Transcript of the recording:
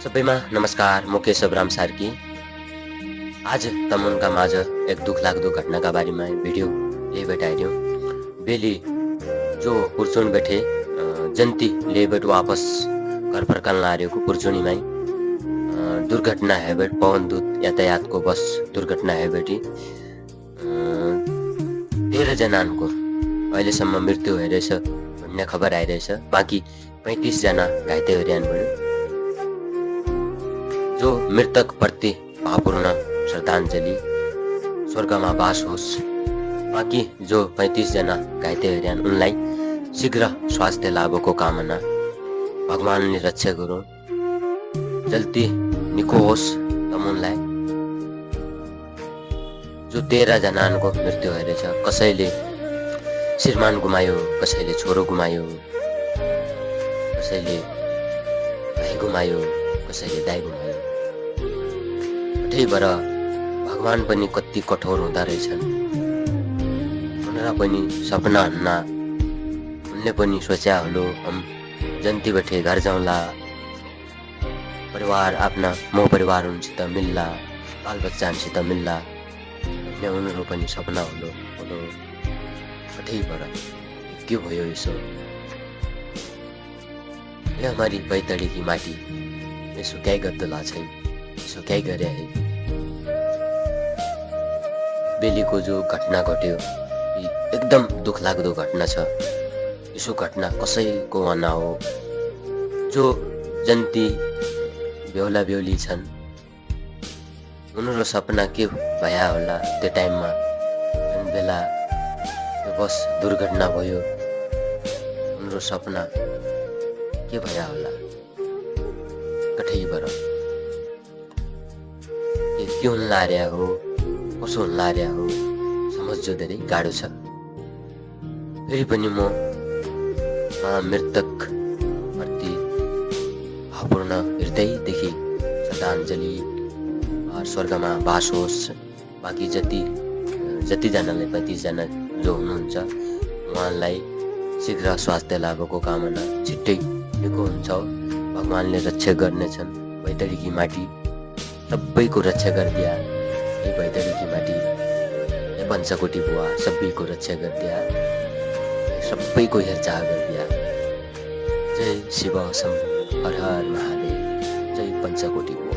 सबैमा नमस्कार, म केशव राम सार्की। आज तमुनका माझ एक दुखलाग्दो घटनाका बारेमा भिडियो लेबट आइदियो। बेली जो पुर्चुन बैठे जन्ती लेबट वापस घर फर्कन लारेको पुर्चुनीमै दुर्घटना हेबट पवन दूत यातायातको बस दुर्घटना हेबटी 13 जनाको अहिलेसम्म मृत्यु भइरहेछ भन्ने खबर आइरहेछ। बाँकी 35 जना घाइते भइरहनु भयो। जो मृतक प्रति भावपूर्ण श्रद्धाञ्जली, स्वर्गमा बास होस्। बाँकी जो 35 जना घाइते भइरहन उनलाई शीघ्र स्वास्थ्य लाभको कामना, भगवानले रक्षा गरून्, जल्दी निको होस् तमुनलाई। जो 13 जनाको मृत्यु भइरहेछ, कसैले श्रीमान गुमायो, कसैले छोरो गुमायो, कसैले भाइ गुमायो, कसैले दाइ गुमायो। त्यही भएर भगवान पनि कति कठोर हुँदा रहेछन्। उनीहरू पनि सपना हन्ना, उनले पनि सोच्या होलो हम जन्ती बैठे घर जाउँला, परिवार आफ्ना म परिवारसित मिल्ला, बाल बच्चासित मिल्ला भन्ने उनीहरू पनि सपना होलो। त्यही भएर के भयो यसो? ये हमारी बैतडी की माटी यसो क्या गर्दला छै, यसो क्या गरे है। बेलीको जो घटना घट्यो एकदम दुखलाग्दो घटना छ। यसो घटना कसैको भना हो। जो जन्ती बेहुला बेहुली छन् उनीहरू सपना के भया होला त्यो टाइममा, जुन बेला त्यो बस दुर्घटना भयो, उनीहरू सपना के भया होला। कठै भएर के हुन लार्या हो, कसो हुन लार्या हो समझ्यो धेरै गाह्रो छ। फेरि पनि म मृतक प्रति भावपूर्ण हृदयदेखि श्रद्धाञ्जली और स्वर्गमा बास होस्। बाँकी जतिजनालाई 35 जना जो हुनुहुन्छ उहाँलाई शीघ्र स्वास्थ्य लाभको कामना, छिट्टै निको हुन्छ, भगवानले रक्षा गर्नेछन्। बैतडीकी माटी सबैको रक्षा गरिदिया। ये बैतडीकी माटी, ये पञ्चकोटी बुवा सबैको रक्षा गरिदिया, सबैको हेरचाह गरिदिया। जय शिव शम्भु, हर हर महादेव, जय पञ्चकोटी बुवा।